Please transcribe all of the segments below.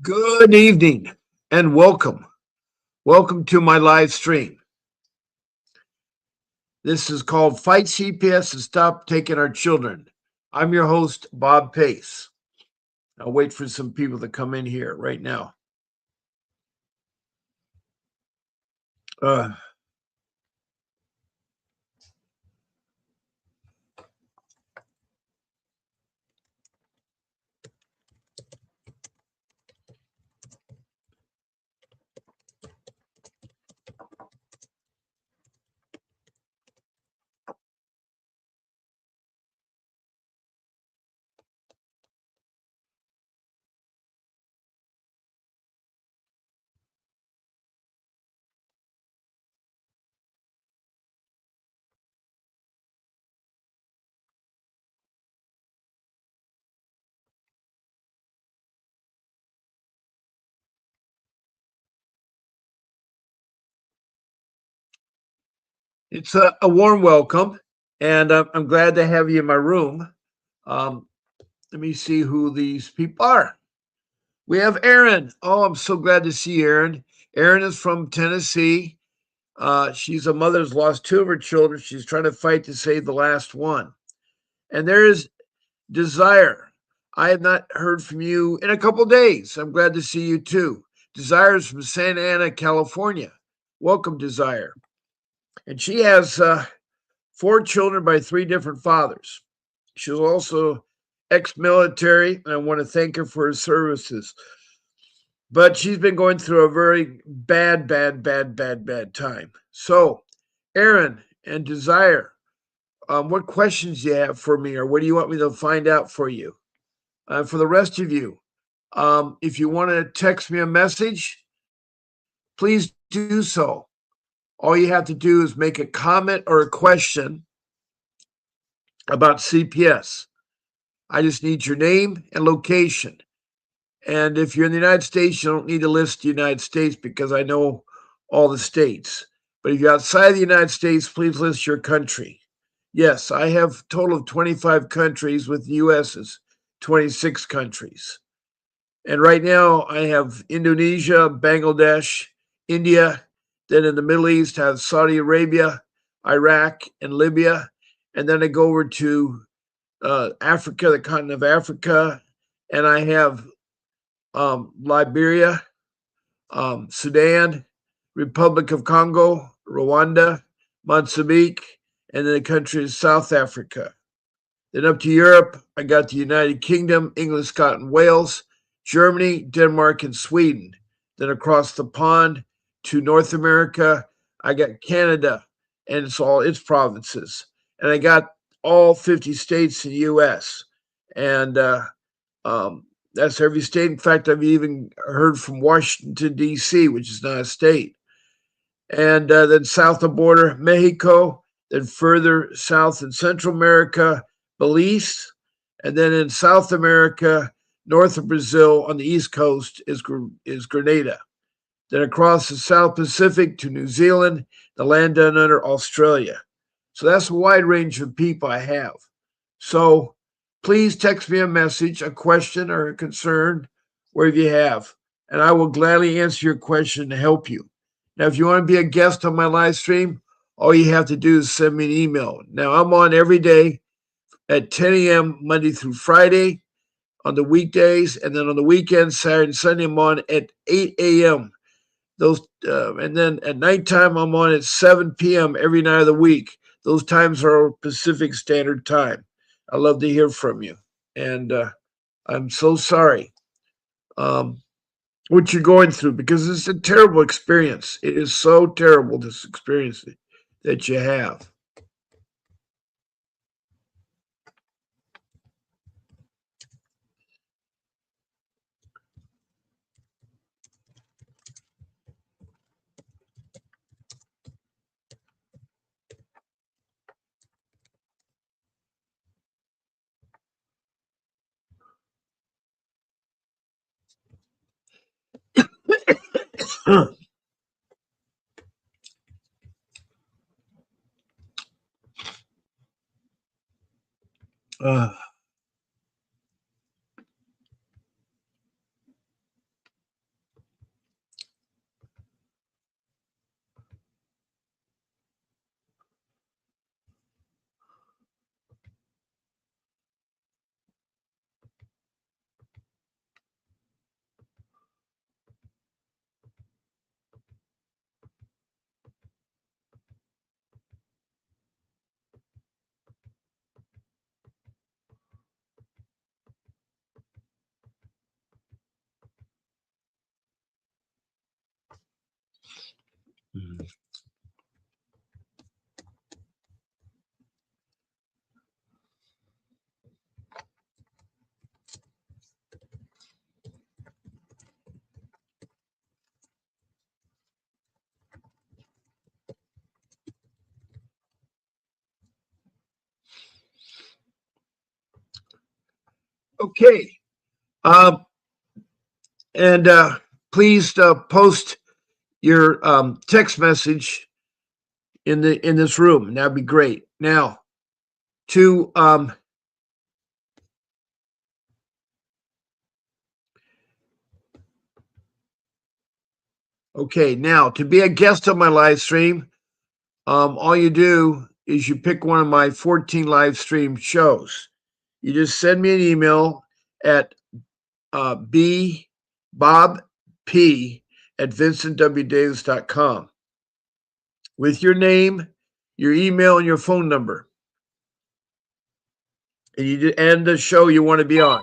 Good evening and welcome. Welcome to my live stream. This is called Fight CPS and Stop Taking Our Children. I'm your host, Bob Pace. I'll wait for some people to come in here right now. Uh, it's a warm welcome, and I'm glad to have you in my room. Um, Let me see who these people are. We have Erin. Oh, I'm so glad to see Erin. Erin is from Tennessee. She's a mother who's lost two of her children. She's trying to fight to save the last one. And there is Desire. I have not heard from you in a couple days. I'm glad to see you too. Desire is from Santa Ana, California. Welcome, Desire. And she has four children by three different fathers. She was also ex military, and I want to thank her for her services. But she's been going through a very bad time. So, Aaron and Desire, what questions do you have for me, or what do you want me to find out for you? For the rest of you, if you want to text me a message, please do so. All you have to do is make a comment or a question about CPS. I just need your name and location. And if you're in the United States, you don't need to list the United States because I know all the states. But if you're outside the United States, please list your country. Yes, I have a total of 25 countries, with the US is 26 countries. And right now, I have Indonesia, Bangladesh, India. Then in the Middle East, I have Saudi Arabia, Iraq, and Libya. And then I go over to Africa, the continent of Africa, and I have Liberia, Sudan, Republic of Congo, Rwanda, Mozambique, and then the country is South Africa. Then up to Europe, I got the United Kingdom, England, Scotland, Wales, Germany, Denmark, and Sweden. Then across the pond to North America, I got Canada and it's all its provinces. And I got all 50 states in the US. And that's every state. In fact, I've even heard from Washington, D.C., which is not a state. And then south of border, Mexico, then further south in Central America, Belize, and then in South America, north of Brazil on the east coast is Grenada. Then across the South Pacific to New Zealand, the land down under Australia. So that's a wide range of people I have. So please text me a message, a question, or a concern, wherever you have, and I will gladly answer your question to help you. Now, if you want to be a guest on my live stream, all you have to do is send me an email. Now, I'm on every day at 10 a.m. Monday through Friday on the weekdays, and then on the weekends, Saturday and Sunday, I'm on at 8 a.m. And then at nighttime, I'm on at 7 p.m. every night of the week. Those times are Pacific Standard Time. I love to hear from you, and I'm so sorry what you're going through because it's a terrible experience. It is so terrible, this experience that you have. uh, Okay. Um, and please post your text message in this room. That'd be great. Now to okay, now to be a guest on my live stream, all you do is you pick one of my 14 live stream shows. You just send me an email at b bob p at vincentwdavis.com with your name, your email, and your phone number, and you and the show you want to be on,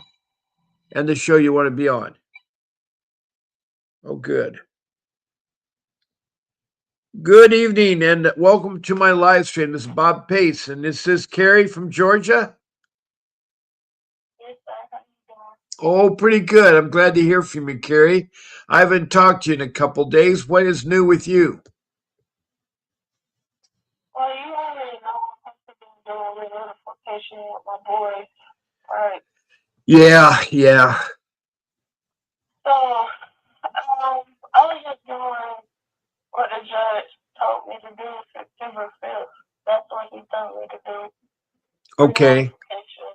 and the show you want to be on. Oh, good. Good evening and welcome to my live stream. This is Bob Pace, and this is Carrie from Georgia. Oh, pretty good. I'm glad to hear from you, Carrie. I haven't talked to you in a couple days. What is new with you? Well, you already know I've been doing reunification with my boys, right? Yeah. So, I was just doing what the judge told me to do September 5th. That's what he told me to do. Okay. Reunification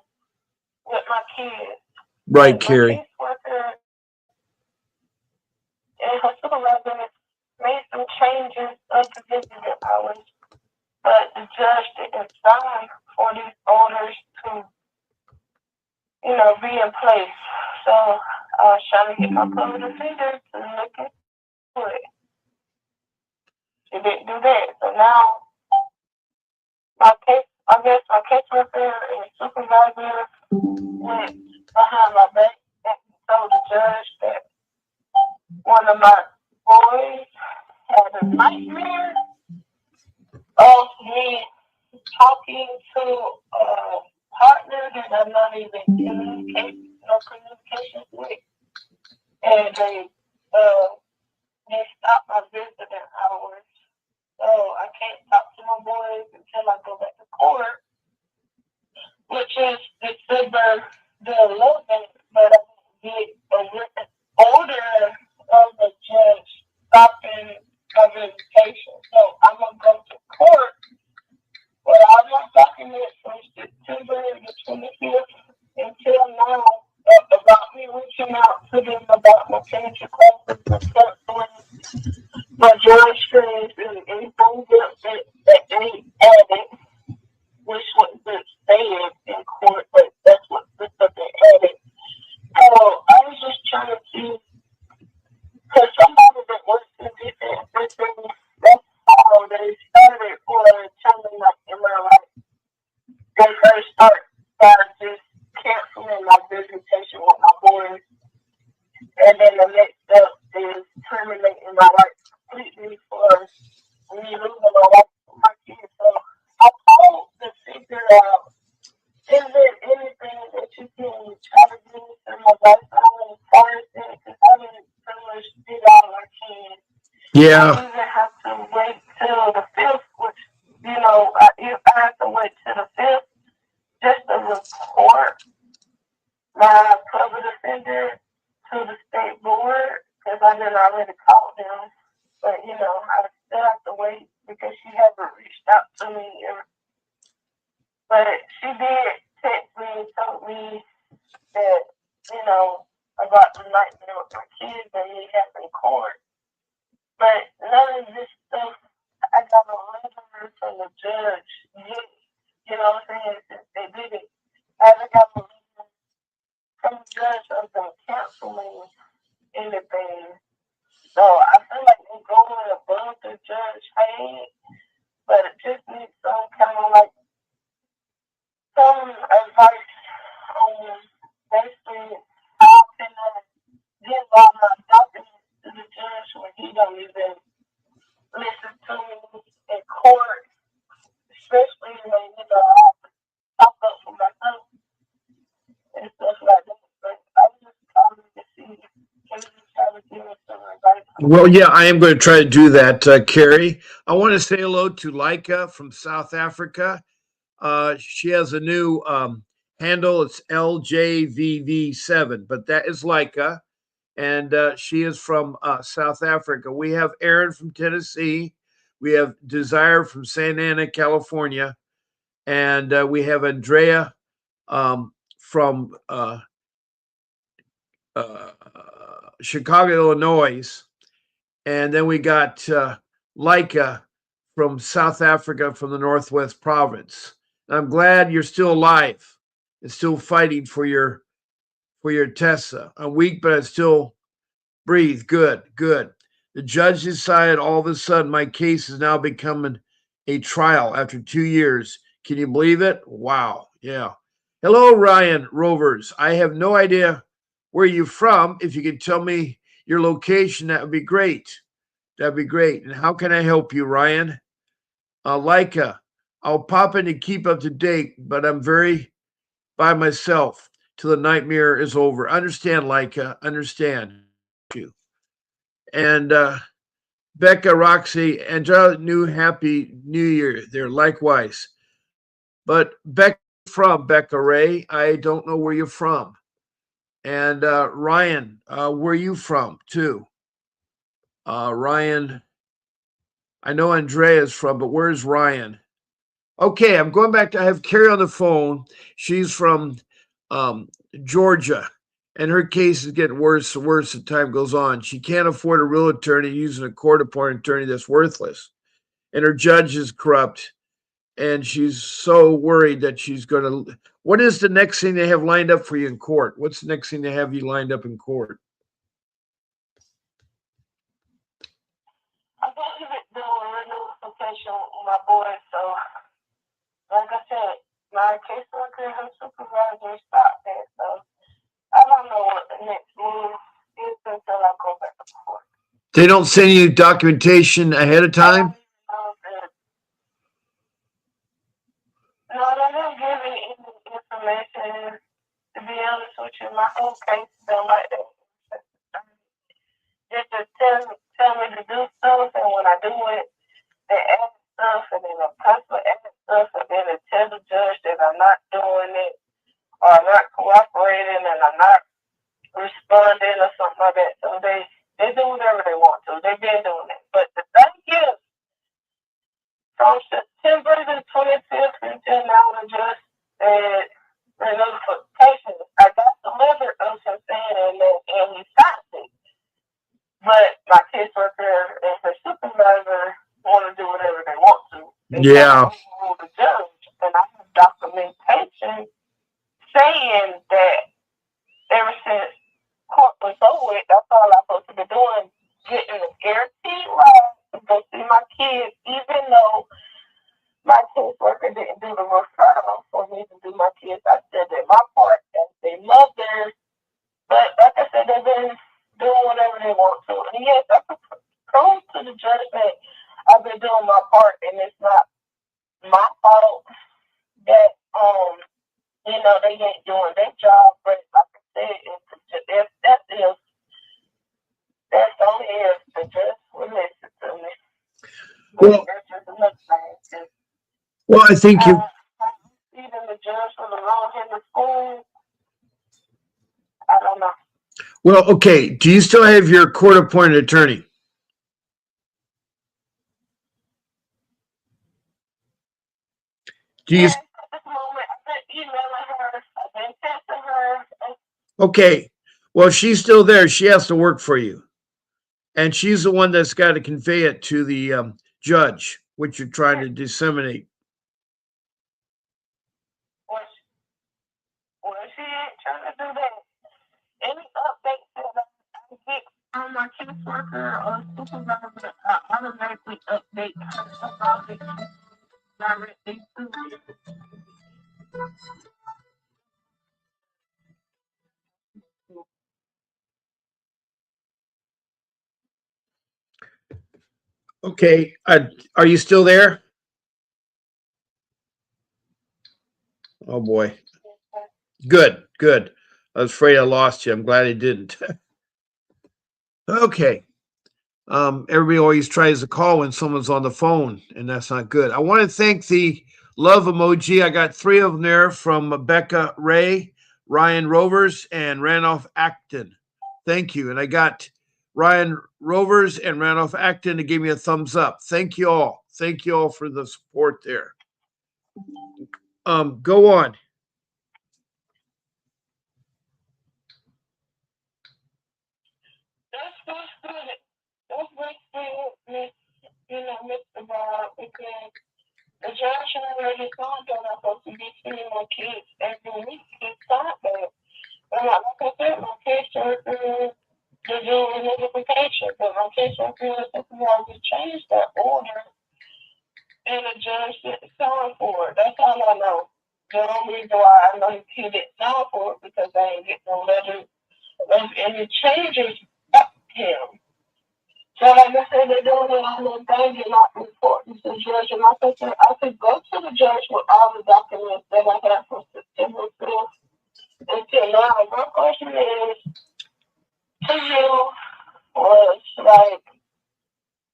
with my kids. Right, my Carrie. caseworker and her supervisor made some changes of the visiting hours, but the judge didn't sign for these orders to, be in place. So I was trying to get my public defender to look into it. She didn't do that. So now my caseworker and supervisor went behind my back and told the judge that one of my boys had a nightmare of me talking to a partner that I'm not even communication with. And they stopped my visiting hours. So I can't talk to my boys until I go back to court, which is December the 11th, but I get a written order of the judge stopping my visitation. So I'm going to go to court with all my documents from September the 25th until now about me reaching out to them about my penitentiary classes and canceling my joint screens and anything else that they added, which wasn't said in court, but that's what they added. So I was just trying to see, because somebody that works in different things, that's how they started for telling like, am I right? They first started just canceling my visitation with my boys, and then the next step is terminating my rights completely for me losing my rights for my kids. So I called to figure out, is there anything that you can try to do in my lifetime as far as that? Because I didn't pretty much did all I can. Yeah. I even have to wait till the 5th, which, I have to wait till the 5th just to report my public defender to the state board, because I did already call them. But, I still have to wait because she hasn't reached out to me. But she did text me and told me that, about the nightmare with my kids and me having court. But none of this stuff, I got a letter from the judge yet. You know what I'm saying? Since they did it, I haven't got a letter from the judge of them canceling anything. So I feel like they're going above the judge's head, but it just needs some kind of like some advice on basically how can I give all my documents to the judge when he don't even listen to me in court, especially when I have to talk up for myself and stuff like that. But I was just calling to see, can you try to give me some advice? Well, yeah, I am going to try to do that, Carrie. I want to say hello to Leica from South Africa. She has a new handle. It's LJVV7, but that is Leica, and she is from South Africa. We have Aaron from Tennessee. We have Desire from Santa Ana, California, and we have Andrea from uh, Chicago, Illinois, and then we got Leica from South Africa, from the Northwest Province. And I'm glad you're still alive and still fighting for your Tessa. I'm weak, but I still breathe. Good, good. The judge decided all of a sudden my case is now becoming a trial after 2 years. Can you believe it? Wow. Yeah. Hello, Ryan Rovers. I have no idea where you're from. If you could tell me your location, that would be great. That'd be great. And how can I help you, Ryan? Leica, I'll pop in to keep up to date, but I'm very by myself till the nightmare is over. Understand, Leica. Understand. You. And Becca, Roxy, Angela, new happy New Year there. Likewise. But Becca from Becca Ray, I don't know where you're from. And Ryan, where are you from too? Ryan, I know Andrea's from, but where's Ryan? Okay, I'm going back to. I have Carrie on the phone. She's from um, Georgia, and her case is getting worse and worse as time goes on. She can't afford a real attorney using a court-appointed attorney that's worthless, and her judge is corrupt. And she's so worried that she's going to. What is the next thing they have lined up for you in court? What's the next thing they have you lined up in court? I got to do a reunification with my boys, so like I said, my caseworker and her supervisor stopped that, so I don't know what the next move is until I go back to court. They don't send you documentation ahead of I don't time. even know no, they didn't give me any information. To be honest with you, my whole case been like that. They just tell me to do stuff, and when I do it, they add stuff, and then the customer add stuff, and then they tell the judge that I'm not doing it, or I'm not cooperating, and I'm not responding, or something like that. So they do whatever they want to. They've been doing it. But the thing is, from September the 25th until now, the judge said the notification. I got the letter of him saying, and he signed it. But my caseworker and her supervisor want to do whatever they want to. They Yeah. can't overrule the judge. And I have documentation saying that ever since court was over with, that's all I'm supposed to be doing, getting a guaranteed right to go see my kids, even though my caseworker didn't do the referral for me to do my kids. I still did my part, and they love theirs. But like I said, they've been doing whatever they want to. And yes, I can prove to the judge that I've been doing my part, and it's not my fault that they ain't doing their job. But like I said, that's only if the judge will listen to me. Well, That's just another thing. well, I think you. Even the judge for the wrong in the school, I don't know. Well, okay. Do you still have your court-appointed attorney? Do you? Yes, at this moment, I've been emailing her, I've been texting her. Okay. Well, she's still there. She has to work for you, and she's the one that's got to convey it to the judge, which you're trying to disseminate. Well, she ain't trying to do that. Any updates that I get on my caseworker or supervisor, I automatically update her about it directly to me. Okay. Are you still there? Oh boy. Good. Good. I was afraid I lost you. I'm glad I didn't. Okay. Everybody always tries to call when someone's on the phone, and that's not good. I want to thank the Love emoji. I got three of them there from Becca Ray, Ryan Rovers, and Randolph Acton. Thank you. And I got Ryan Rovers and Randolph Acton to give me a thumbs up. Thank you all. Thank you all for the support there. Go on. That's good. That's good, Miss, Mr. Bob, because the judge already told that I'm supposed to be seeing my kids every week. He thought that. And like I said, my caseworker to do notification, but my caseworker supervisor changed that order, and the judge didn't sign for it. That's all I know. The only reason why I know he didn't sign for it because I ain't get no letter of any changes back to him. So like I said, they're doing it on their thing and not reporting to the judge. And like I said, I could go to the judge with all the documents that I have from September 5th until now. My question is to you was like,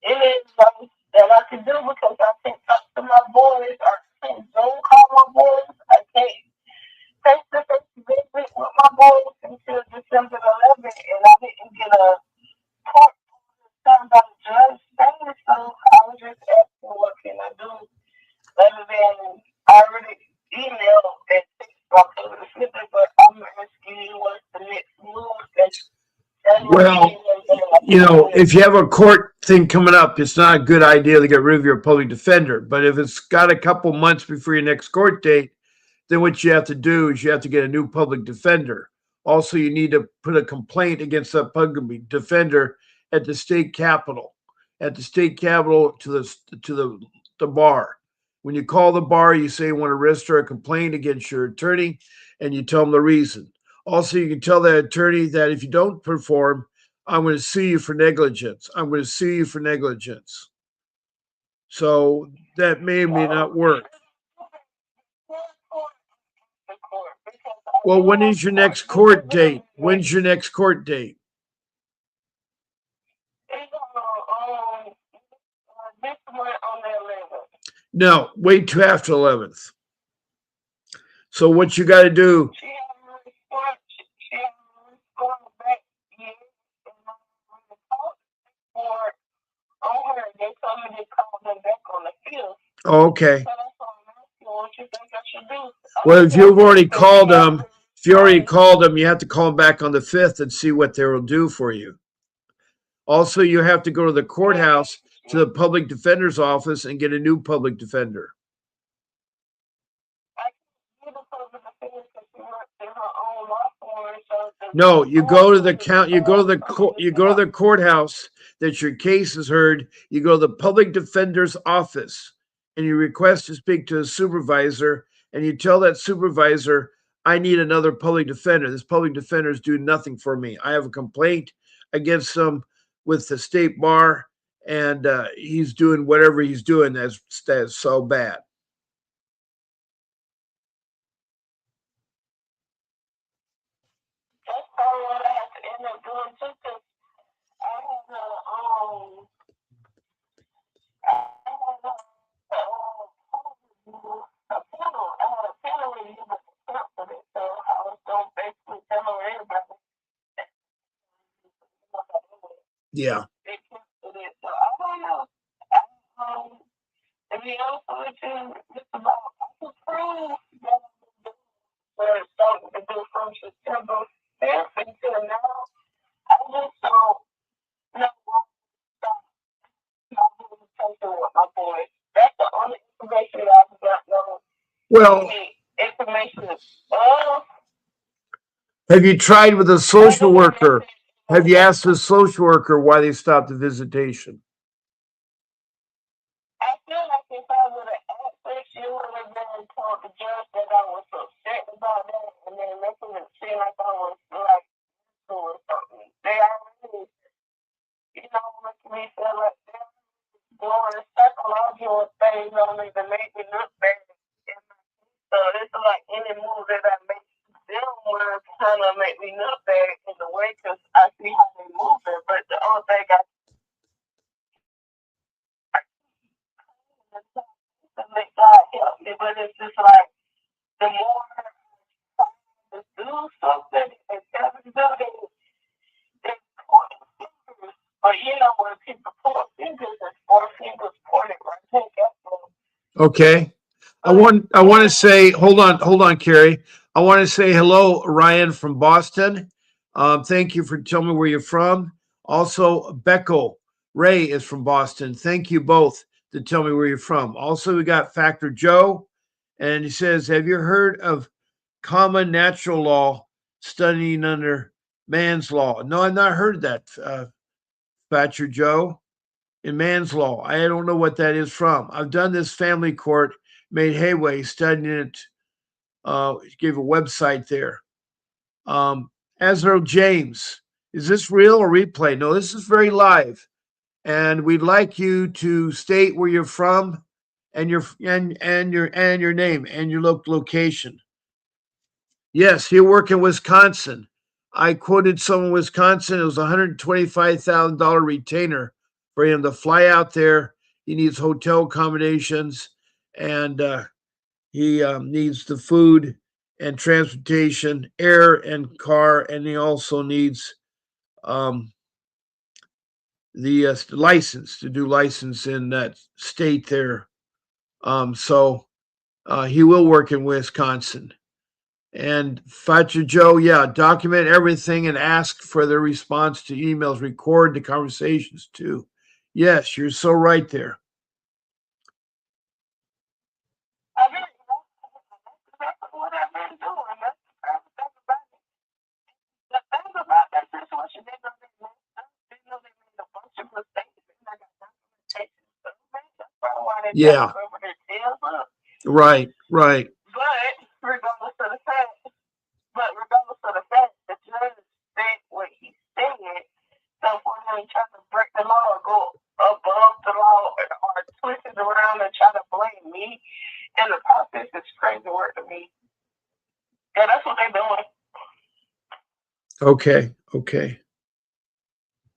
any advice that I could do because I can't talk to my boys, I can't Zoom call my boys, I can't face to face visit with my boys until December 11th, and I didn't get a court done by the judge saying so. I was just asking what can I do other than I already emailed and texted over the snippet, but I'm asking you what's the next move and Well, if you have a court thing coming up, it's not a good idea to get rid of your public defender. But if it's got a couple months before your next court date, then what you have to do is you have to get a new public defender. Also, you need to put a complaint against that public defender at the state capitol, to the bar. When you call the bar, you say you want to register a complaint against your attorney, and you tell them the reason. Also, you can tell that attorney that if you don't perform, I'm going to sue you for negligence. I'm going to sue you for negligence. So that may or may not work. Well, when is your next court date? When's your next court date? No, wait till after 11th. So what you got to do? Okay. Well, if you've already called them, you have to call them back on the 5th and see what they will do for you. Also, you have to go to the courthouse to the public defender's office and get a new public defender. No, you go to the count. You go to the courthouse that your case is heard. You go to the public defender's office and you request to speak to a supervisor, and you tell that supervisor, "I need another public defender. This public defender is doing nothing for me. I have a complaint against him with the state bar, and he's doing whatever he's doing that's so bad." That's probably what I have to end up doing too, because I have I had a panel review with the canceled it, so I was going to basically tell everybody that Yeah. they canceled it. So I don't know. I, to be honest with you, just about I can prove that we're starting to do from September 5th until now. I just don't know what with my boys. That's the only information that I've got. No, Well, information. have you tried with a social worker? Have you asked the social worker why they stopped the visitation? I feel like if I would have asked her, she would have been told the judge that I was upset about that, and then making it seem like I was like doing something. They already, making me feel like they're doing psychological things on me to make me look bad. So it's like any move that I make them will kind of make me look bad in the way because I see how they move it. But the only thing I to make God help me, but so upset. They tell me to do they point fingers. But you know when people point fingers, it's four fingers pointed right back at them. Okay. But I want to yeah, say, hold on, Carrie. I want to say hello, Ryan from Boston. Thank you for telling me where you're from. Also, Beckel Ray is from Boston. Thank you both to tell me where you're from. Also, we got Factor Joe, and he says, "Have you heard of common natural law studying under man's law?" No, I've not heard that, Factor Joe. In man's law. I don't know what that is from. I've done this family court, made headway studying it. Gave a website there. Um, Ezra James, is this real or replay? No, this is very live, and we'd like you to state where you're from and your name and your location. Yes, he'll work in Wisconsin. I quoted someone in Wisconsin. It was $125,000 retainer for him to fly out there. He needs hotel accommodations, and he needs the food and transportation, air and car, and he also needs um, the license to do license in that state there. So he will work in Wisconsin. And Fatcher Joe, yeah, document everything and ask for their response to emails. Record the conversations too. Yes, you're so right there. I really that's exactly what I've been doing. That's the perfect thing about it. The thing about that situation, they know they messed up. They know they made a bunch of mistakes and I got documentation. So that's probably why they're trying to Yeah, cover their tails up. right, right. But regardless of the fact, regardless of the fact, the judge said what he said. So for them trying to break the law or go above the law or twist it around and try to blame me in the process is crazy work to me. Yeah, that's what they're doing. Okay, okay.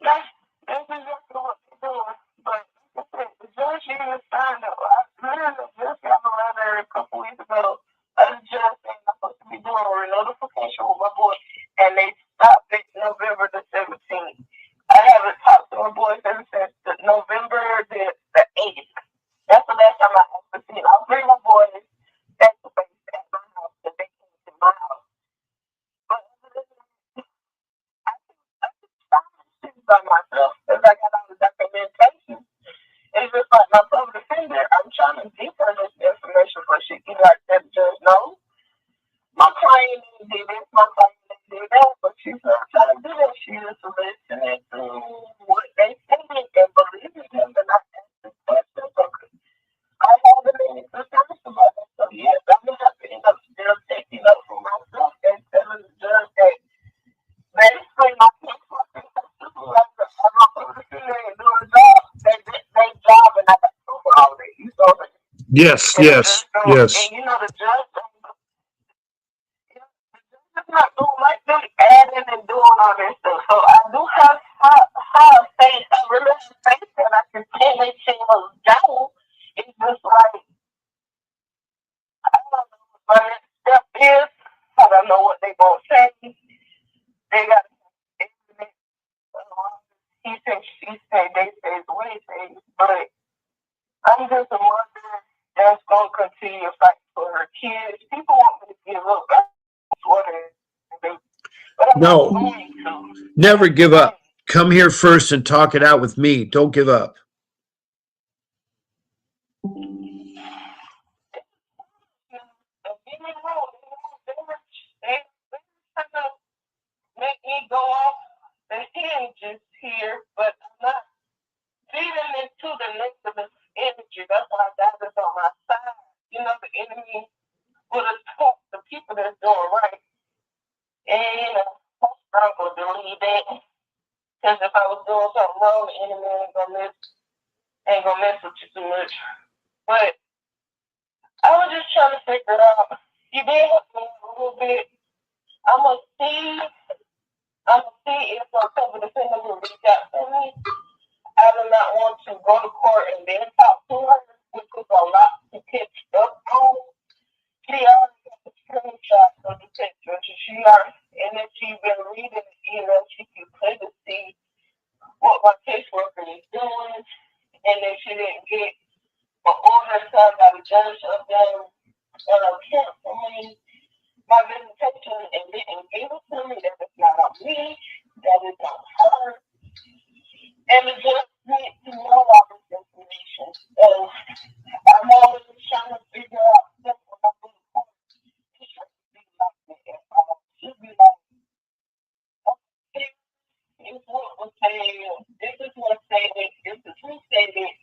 That's exactly what they're doing. But like I said, the judge even signed up. I literally just got a letter a couple weeks ago. A judge saying I'm supposed to be doing a notification with my boy, and they stopped it November the 17th. I haven't talked to my boy ever since November the 8th. That's the last time I asked to see him. I'll bring my boys face to face at my house that they came to my house. But other than that, I just found this shit by myself because I got all the documentation. It's just like my public defender, I'm trying to give her this information for she can like that judge knows. My client did this, my client did that, but she's not trying to do that. She's just listening to what they say and believing them and not asking questions. I haven't been concerned about that. So yes, I'm gonna have to end up still taking up for myself and telling the judge that basically my caseworker supervisor and my public defender ain't doing the job. They job and I got proof of all that. You saw that. Yes, And the yes, judge don't and yes. you know the judge don't just not doing like them adding and doing all this stuff. So I do have faith. I really have faith that I can pin these things down. It's just like I don't know what my next step is. I don't know what they gonna say. They got he said, she said, they say, we say, but I'm just a mother that's gonna continue to fight for her kids. People want me to give up. That's what it is. But I'm not No, going to. never That's the give thing. up. Come here first and talk it out with me. Don't give up. Give me the road. They trying to make me go off the hinges here, but I'm not feeding into the negative energy. That's why God is on my side. You know, the enemy would attack the people that's doing right. And, you know, I'm going to believe that. Because if I was doing something wrong, the enemy ain't gonna mess with you too much. But I was just trying to figure it out. You did help me a little bit. I'm gonna see. I'm gonna see if my public defender will reach out to me. I do not want to go to court and then talk to her, which is a lot to catch up on. She already got the screenshot of the picture. She already, and if she's been reading, she can clearly see what my caseworker is doing, and if she didn't get an order signed by the judge of them canceling my visitation and didn't give it to me, that is not on me, that is on her, and the judge needs to know all this information. So I'm always trying to figure out stuff when I go to court. It shouldn't be like that at all. It should be like, okay, it's what was said, this is what stated, this is who stated,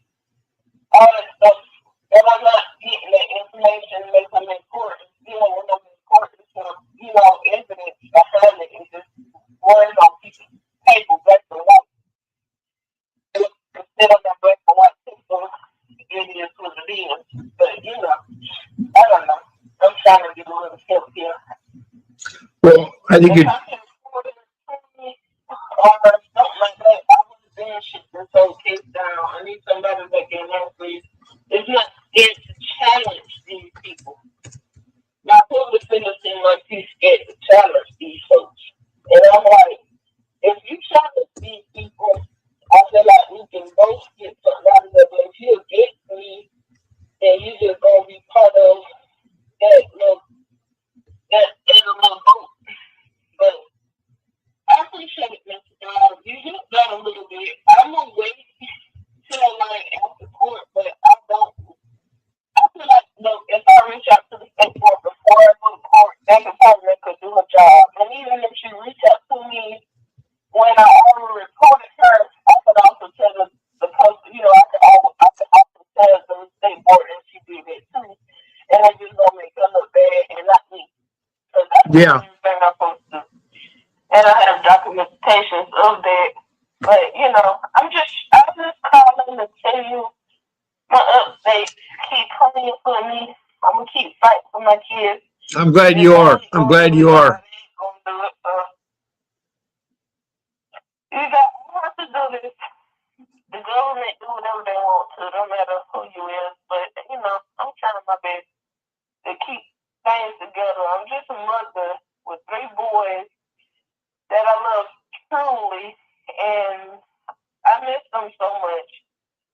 all that stuff. And I'm not getting that information unless I'm in court. And still, when I'm in court, it's evidence behind it. It's just words on people's paper, black and white. Instead of that black and white paper, it is what it is. But, I don't know. I'm trying to get a little help here. Well, I think if I can afford it or something like that, I would have been shit this whole case down. I need somebody that can actually is not scared to challenge these people. My public figure seems like he's scared to challenge these folks. And I'm like, if you challenge these people, I feel like we can both get something out of it. But if you against me, then you just gonna be part of that little boat. But I appreciate it, Mr. God. You helped that a little bit. I'm gonna wait till like after court, but I don't. I feel like, look, if I reach out to the state board before I go to court, they can probably make her do her job. And even if she reach out to me when I already reported her, I could also tell the post, I could also tell the state board that she did it too. And I just gonna make her look bad and not me. So that's the yeah. only thing I'm supposed to do. And I have documentations of that. But I'm just calling to tell you my updates. Keep praying for me. I'm gonna keep fighting for my kids. I'm glad If you I are. ain't I'm gonna glad do it, you God are. ain't gonna do it. I have to do this. The government do whatever they want to, no matter who you is. But I'm trying my best to keep things together. I'm just a mother with 3 boys that I love truly, and I miss them so much.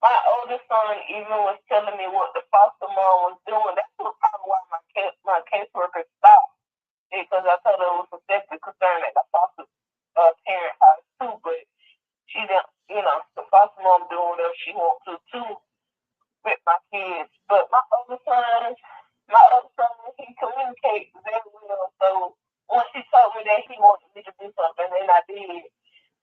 My oldest son even was telling me what the foster mom was doing. That's probably why my caseworker stopped, because I told her it was a safety concern at the foster parent house too. But she didn't, the foster mom doing whatever she wants to too with my kids. But my other son, he communicates very well. So once he told me that he wanted me to do something, and I did,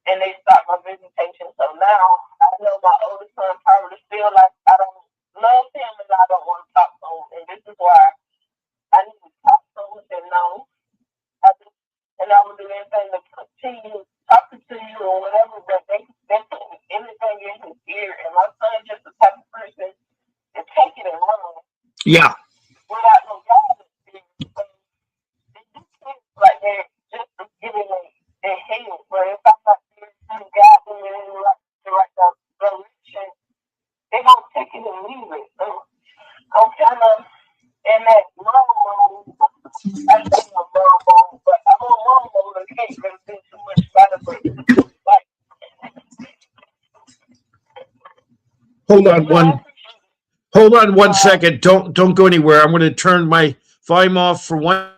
and they stopped my visitation. So now I know my oldest son probably feel like I don't love him and I don't want to talk to him. And this is why I need to talk to him and no, and I will do anything to continue talking to you or whatever, but they put anything in his ear. And my son just the type of person to take it and run Yeah. without no guidance. So they do things like that just to get in their head. But if I'm not there to guide them in the right direction, they're going to take it and leave it. So I'm kind of in that mom mode. I say I'm mom mode, but I'm on mom mode and can't really do too much about it. But like, Hold on but I one. appreciate it. Hold on 1 second. Don't go anywhere. I'm going to turn my volume off for 1 second.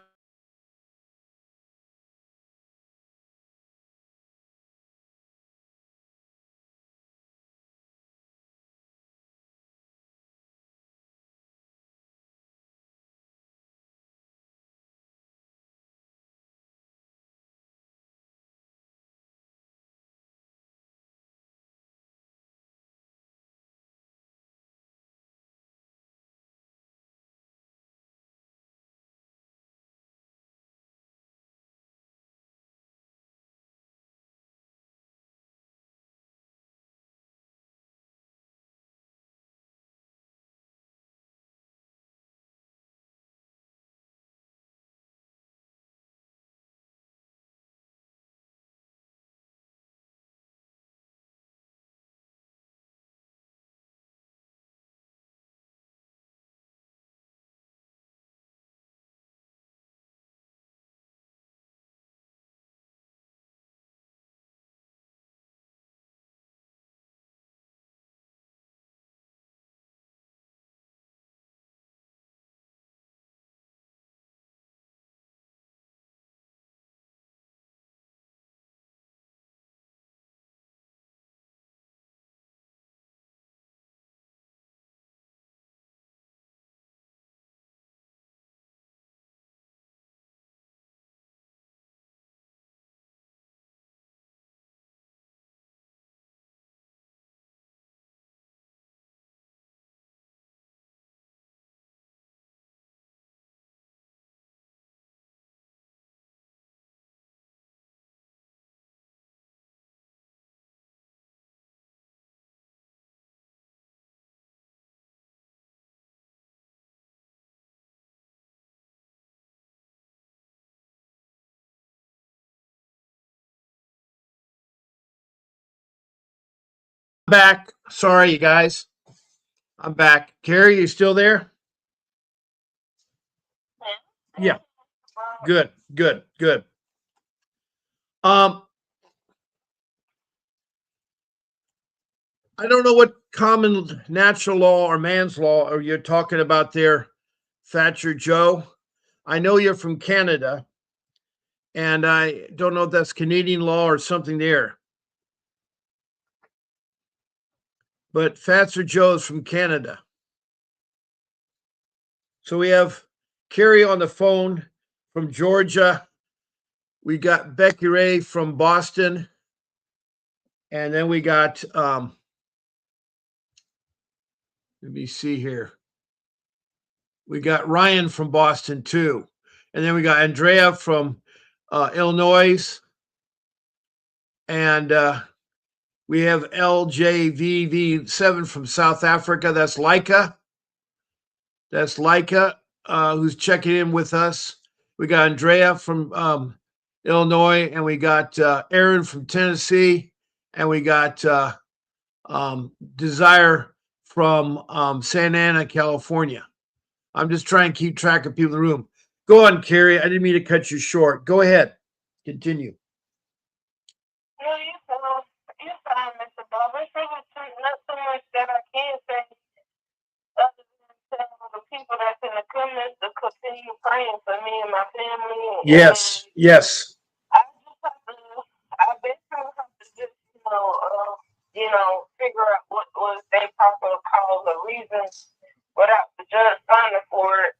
back. Sorry, you guys. I'm back. Carrie, you still there? Yeah. Good. Good. Good. Um, I don't know what common natural law or man's law are you talking about there, Thatcher Joe. I know you're from Canada, and I don't know if that's Canadian law or something there. But Thatcher Joe is from Canada. So we have Carrie on the phone from Georgia. We got Becky Ray from Boston. And then we got, let me see here. We got Ryan from Boston too. And then we got Andrea from Illinois. And we have LJVV7 from South Africa. That's Leica. That's Leica, who's checking in with us. We got Andrea from Illinois, and we got Aaron from Tennessee, and we got Desire from Santa Ana, California. I'm just trying to keep track of people in the room. Go on, Carrie. I didn't mean to cut you short. Go ahead. Continue. No, you're fine, Mr. Bob. It's really not so much that I can say other than tell the people that's in the comments to continue praying for me and my family. Yes, yes. I just have to, I basically have to just, figure out what was their proper cause or reason without the judge signing for it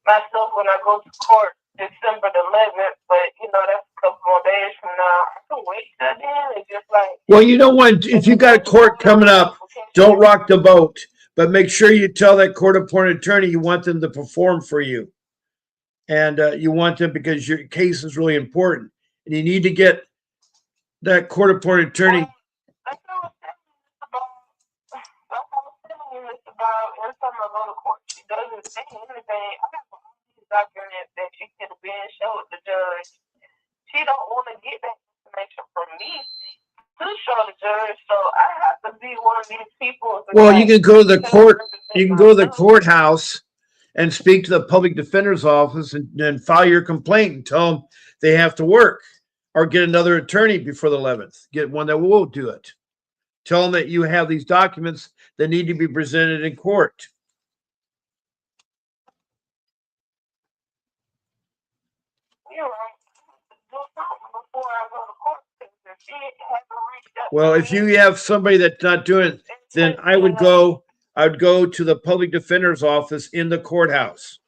myself when I go to court December the 11th. But, that's a couple more days from now. I can wait till then and just like. Well, you know what? If you got a court coming up, don't rock the boat. But make sure you tell that court-appointed attorney you want them to perform for you. And you want them because your case is really important. And you need to get that court-appointed attorney. That's what I was telling you, Mr. Bob. Every time I go to court, she doesn't say anything. I have all these documents that she could have been showed the judge. She don't want to get that information from me to show the judge, so I have to be one of these people. Well, you can go to the court. You can go to the courthouse and speak to the public defender's office and file your complaint and tell them they have to work or get another attorney before the 11th. Get one that will do it. Tell them that you have these documents that need to be presented in court. Well, if you have somebody that's not doing it, then I would go to the public defender's office in the courthouse.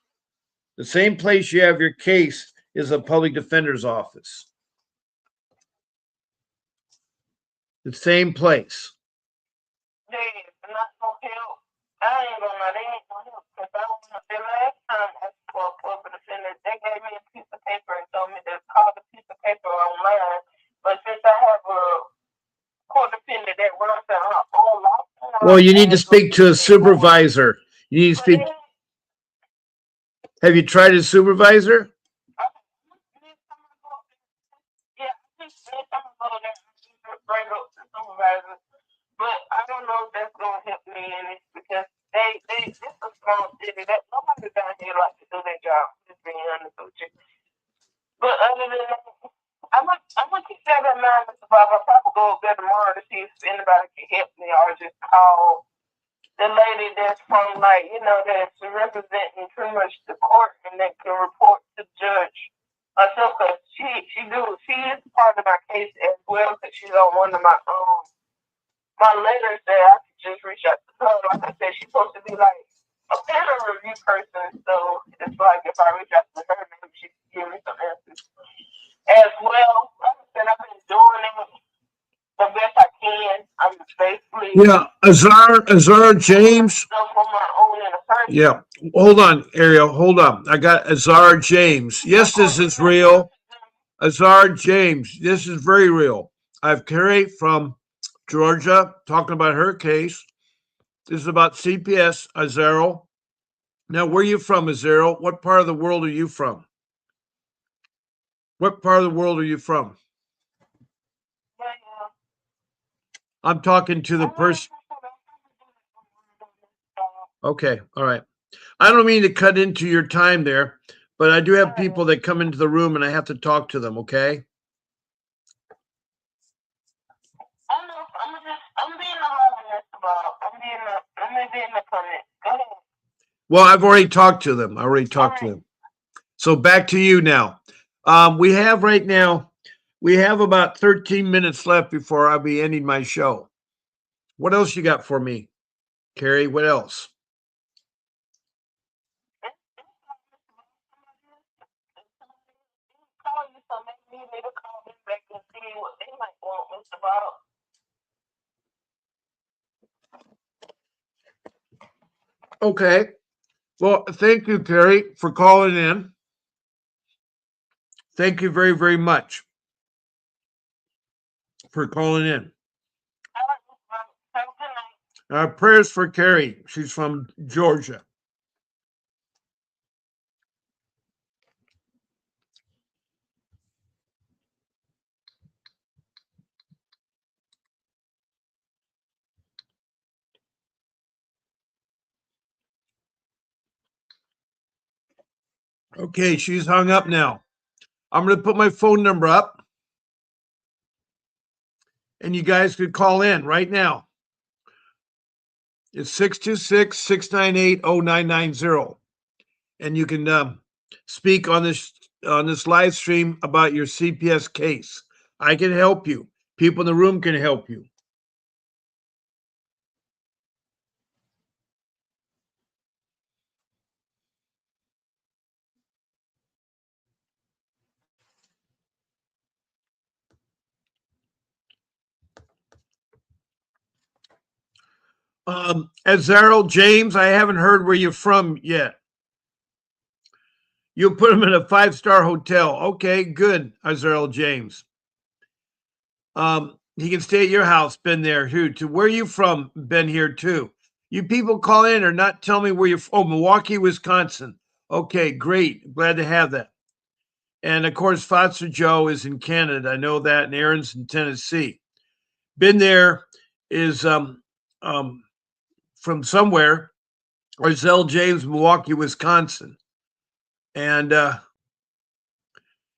The same place you have your case is a public defender's office. The same place. They not gonna help. I ain't gonna lie, they ain't gonna help because I went up there last time as for a public defender. They gave me a piece of paper and told me to call the piece of paper online. But since I have a court defendant that runs their own law firm, well, you need to speak to a supervisor. You need to speak. Have you tried a supervisor? Yeah, next time I go there, bring up the supervisor. But I don't know if that's gonna help me in it because it's a small city that nobody down here like to do their job. Just being honest with you. But other than that, I'm gonna keep that in mind, Mr. Bob. I'll probably go up there tomorrow to see if anybody can help me or just call the lady that's from that's representing pretty much the court and that can report to the judge. Herself, because she is part of my case as well because she's on one of my letters that I could just reach out to her. Like I said, she's supposed to be like a better review person. So it's like if I reach out to her, maybe she can give me some answers as well. Like I said, I've been doing it the best I can. I'm basically Azar James. Yeah, hold on, Ariel. Hold on. I got Azar James. Yes, this is real. Azar James. This is very real. I have Carrie from Georgia talking about her case. This is about CPS, Azaro. Now, where are you from, Azaro? What part of the world are you from? What part of the world are you from? I'm talking to the person. Okay, all right. I don't mean to cut into your time there, but I do have people that come into the room and I have to talk to them, okay? I'm being alone, Mr. Bob. I'm being a comment. Go ahead. Well, I've already talked to them. I already talked to them. So back to you now. We have right now, we have about 13 minutes left before I'll be ending my show. What else you got for me, Carrie? What else? Call you, so maybe you need to call them back and see what they might want, Mr. Bob. Okay. Well, thank you, Carrie, for calling in. Thank you very, very much for calling in. All right, Mr. Bob. Have a good night. Prayers for Carrie. She's from Georgia. Okay, she's hung up now. I'm going to put my phone number up and you guys could call in right now. It's 626-698-0990. And you can speak on this live stream about your CPS case. I can help you. People in the room can help you. Azarel James, I haven't heard where you're from yet. You'll put him in a 5-star hotel. Okay, good, Azarel James. He can stay at your house. Been there too. To where you from? Been here too. You people call in or not tell me where you're from. Oh, Milwaukee, Wisconsin. Okay, great. Glad to have that. And of course, Father Joe is in Canada. I know that. And Aaron's in Tennessee. Been there is um, from somewhere. Arzell James, Milwaukee, Wisconsin. And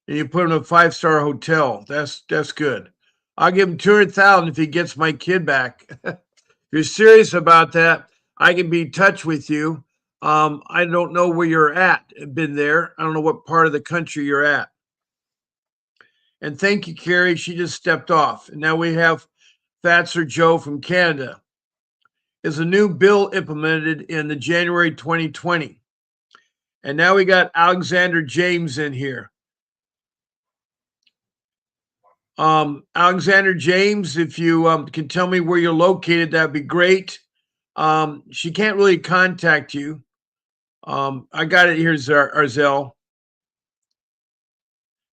you put him in a 5-star hotel. That's good. I'll give him 200,000 if he gets my kid back. If you're serious about that, I can be in touch with you. I don't know where you're at. Been there. I don't know what part of the country you're at. And thank you, Carrie. She just stepped off. And now we have Fatser Joe from Canada. Is a new bill implemented in the January 2020. And now we got Alexander James in here. Alexander James, if you can tell me where you're located, that'd be great. She can't really contact you. I got it here, Arzell.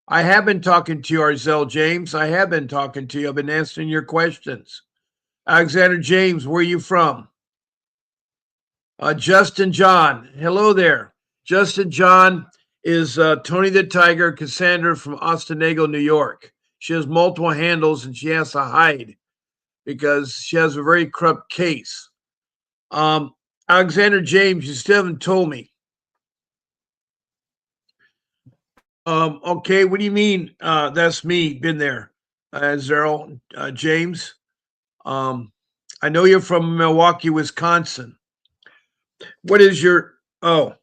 I have been talking to you, Arzell James. I have been talking to you. I've been answering your questions. Alexander James, where are you from? Justin John. Hello there. Justin John is Tony the Tiger Cassandra from Ostenago, New York. She has multiple handles and she has to hide because she has a very corrupt case. Alexander James, you still haven't told me. Okay, what do you mean? That's me, been there. Zerl, James. I know you're from Milwaukee, Wisconsin. What is your, oh,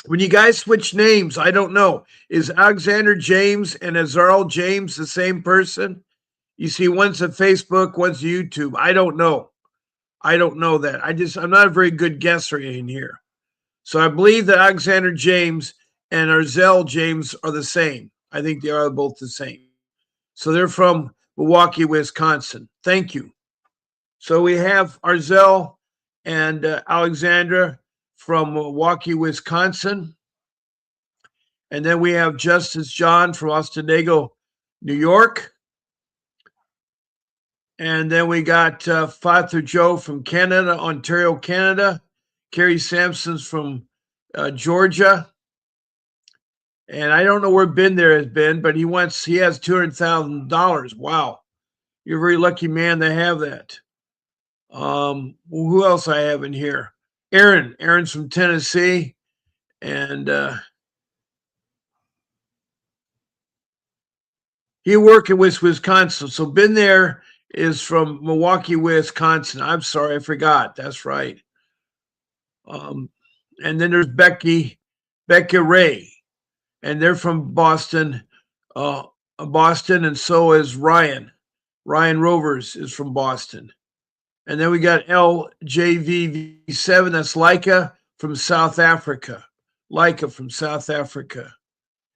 when you guys switch names, I don't know. Is Alexander James and Azarl James the same person? You see, one's a Facebook, one's YouTube. I don't know. I don't know that. I'm not a very good guesser in here. So I believe that Alexander James and Arzell James are the same. I think they are both the same. So they're from Milwaukee, Wisconsin. Thank you. So we have Arzell and Alexandra from Milwaukee, Wisconsin. And then we have Justice John from Ostenago, New York. And then we got Father Joe from Canada, Ontario, Canada. Kerry Sampson's from Georgia. And I don't know where Ben there has been, but he has $200,000. Wow. You're a very lucky man to have that. Who else I have in here? Aaron. Aaron's from Tennessee, and he worked in Wisconsin. So been there is from Milwaukee, Wisconsin. I'm sorry, I forgot. That's right. Um, and then there's Becca Ray, and they're from uh, Boston, and so is Ryan. Ryan Rovers is from Boston. And then we got LJVV7, that's Leica from South Africa. Leica from South Africa.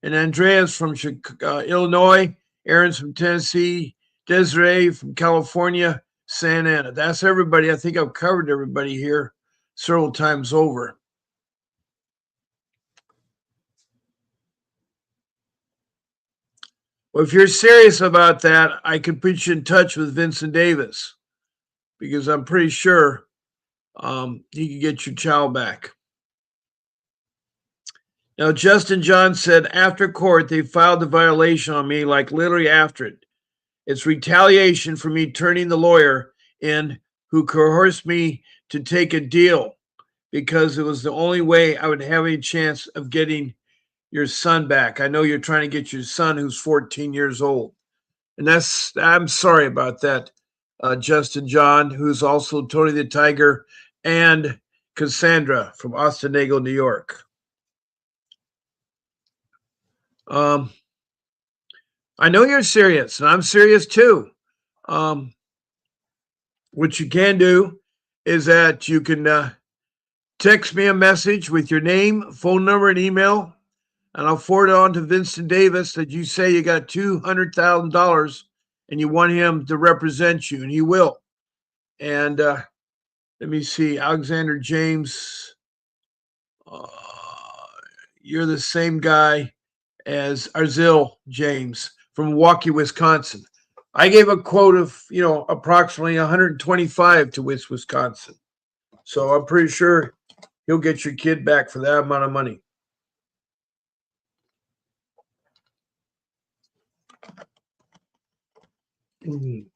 And Andreas from Illinois, Aaron's from Tennessee, Desiree from California, Santa Ana. That's everybody. I think I've covered everybody here several times over. Well, if you're serious about that, I could put you in touch with Vincent Davis because I'm pretty sure he could get your child back. Now, Justin John said after court, they filed the violation on me, like literally after it. It's retaliation for me turning the lawyer in who coerced me to take a deal because it was the only way I would have any chance of getting your son back. I know you're trying to get your son who's 14 years old. And I'm sorry about that, Justin John, who's also Tony the Tiger, and Cassandra from Ostenago, New York. I know you're serious, and I'm serious too. Um, what you can do is that you can text me a message with your name, phone number, and email, and I'll forward it on to Vincent Davis that you say you got $200,000 and you want him to represent you, and he will. And let me see, Alexander James, uh, you're the same guy as Arzil James from Milwaukee, Wisconsin. I gave a quote of, approximately 125 to Wisconsin. So I'm pretty sure he'll get your kid back for that amount of money. Mm-hmm.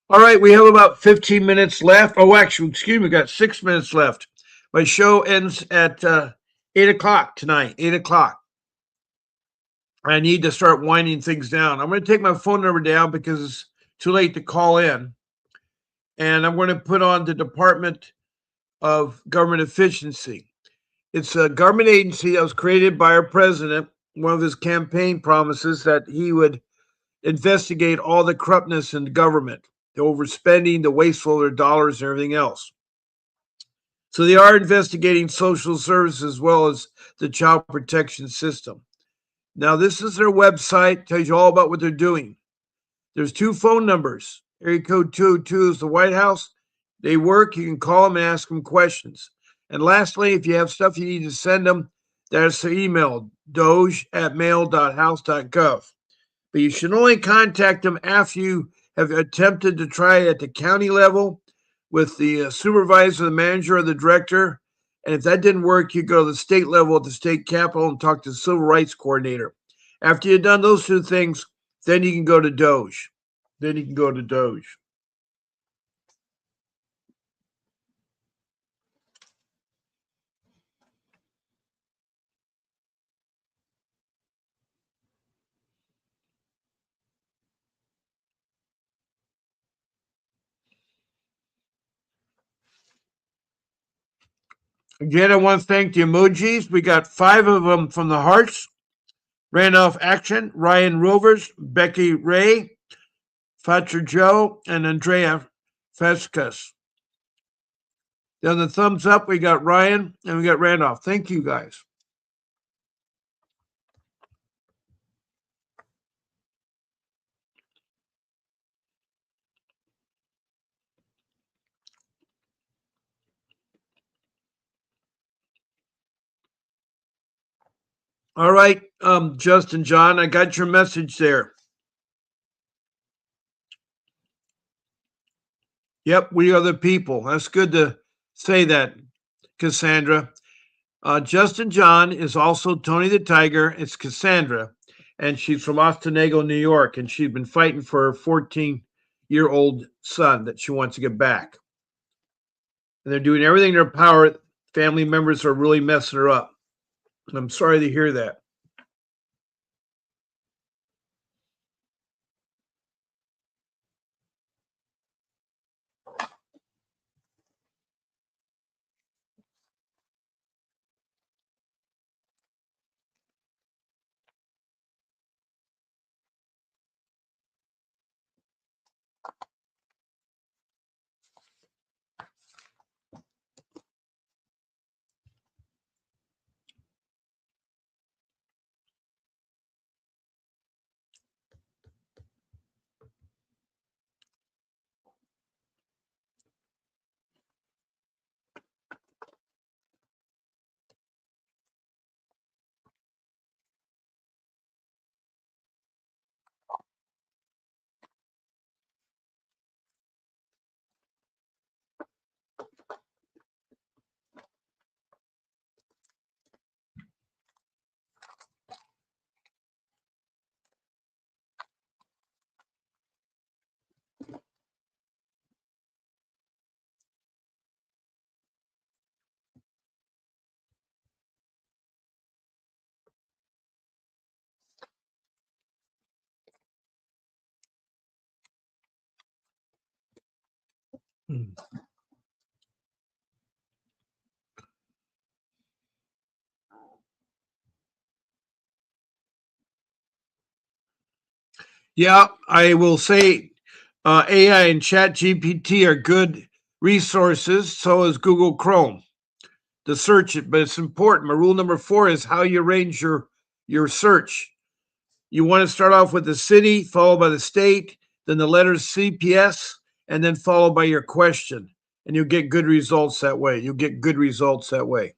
All right, we have about 15 minutes left. Oh, actually, excuse me, we got 6 minutes left. My show ends at 8 o'clock tonight, 8 o'clock. I need to start winding things down. I'm going to take my phone number down because it's too late to call in. And I'm going to put on the Department of Government Efficiency. It's a government agency that was created by our president. One of his campaign promises that he would investigate all the corruptness in the government, the overspending, the wasteful of their dollars, and everything else. So they are investigating social services as well as the child protection system. Now, this is their website, tells you all about what they're doing. There's 2 phone numbers. Area code 202 is the White House. They work. You can call them and ask them questions. And lastly, if you have stuff you need to send them, that's the email, doge@mail.house.gov. But you should only contact them after you have attempted to try it at the county level with the supervisor, the manager, or the director. And if that didn't work, you go to the state level at the state capitol and talk to the civil rights coordinator. After you've done those 2 things, then you can go to Doge. Again, I want to thank the emojis. We got 5 of them from the hearts. Randolph Action, Ryan Rovers, Becky Ray, Fatcher Joe, and Andrea Fescus. Then the thumbs up, we got Ryan and we got Randolph. Thank you, guys. All right, Justin John, I got your message there. Yep, we are the people. That's good to say that, Cassandra. Justin John is also Tony the Tiger. It's Cassandra. and she's from Ostenago, New York, and she's been fighting for her 14-year-old son that she wants to get back. And they're doing everything in their power. Family members are really messing her up. And I'm sorry to hear that. Yeah, I will say AI and Chat GPT are good resources. So is Google Chrome to search it, but it's important. My rule number 4 is how you arrange your search. You want to start off with the city, followed by the state, then the letters CPS, and then followed by your question. And you'll get good results that way. You'll get good results that way.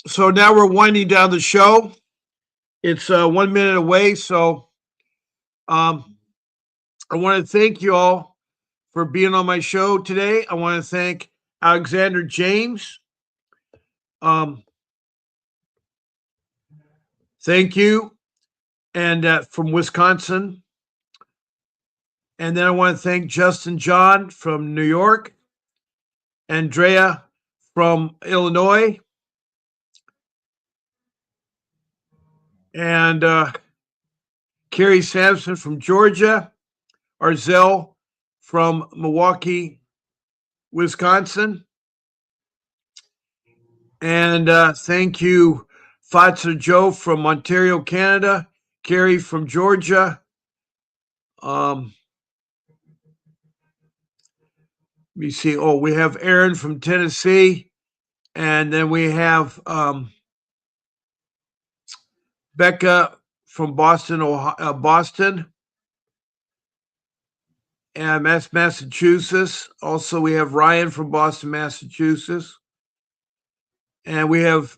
So now we're winding down the show. It's 1 minute away, so I want to thank you all for being on my show today. I want to thank Alexander James. Thank you, and from Wisconsin. And then I want to thank Justin John from New York, Andrea from Illinois, and Carrie Sampson from Georgia, Arzel from Milwaukee, Wisconsin. And thank you, Fatsa Joe from Ontario, Canada, Carrie from Georgia. Let me see. Oh, we have Aaron from Tennessee, and then we have Becca from Boston, Boston, and Massachusetts. Also, we have Ryan from Boston, Massachusetts, and we have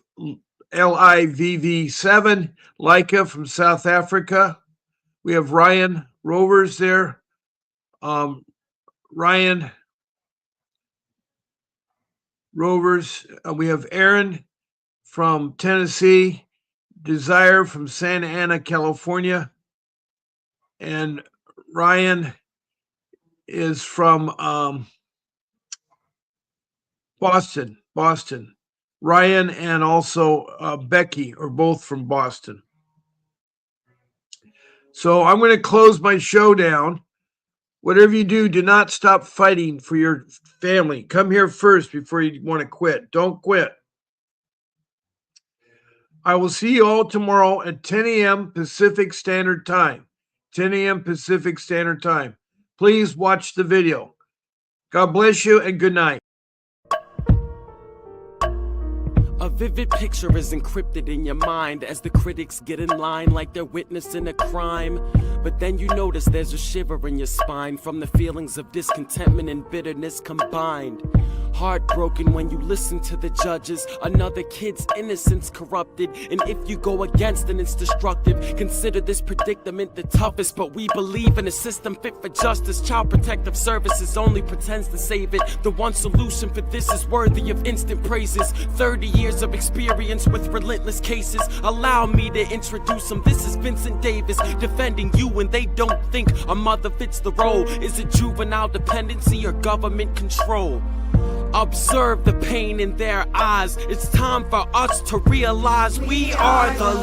LIVV7, Leica from South Africa. We have Ryan Rovers there. Ryan Rovers. We have Aaron from Tennessee, Desire from Santa Ana, California, and Ryan is from Boston. Ryan and also Becky are both from Boston. So I'm going to close my show down. Whatever you do not stop fighting for your family. Come here first before you want to quit. Don't quit. I will see you all tomorrow at 10 a.m. Pacific Standard Time. 10 a.m. Pacific Standard Time. Please watch the video. God bless you and good night. A vivid picture is encrypted in your mind as the critics get in line like they're witnessing a crime. But then you notice there's a shiver in your spine from the feelings of discontentment and bitterness combined. Heartbroken when you listen to the judges. Another kid's innocence corrupted, and if you go against then it's destructive. Consider this predicament the toughest, but we believe in a system fit for justice. Child Protective Services only pretends to save it. The one solution for this is worthy of instant praises. 30 years of experience with relentless cases. Allow me to introduce them. This is Vincent Davis, defending you when they don't think a mother fits the role. Is it juvenile dependency or government control? Observe the pain in their eyes. It's time for us to realize we are the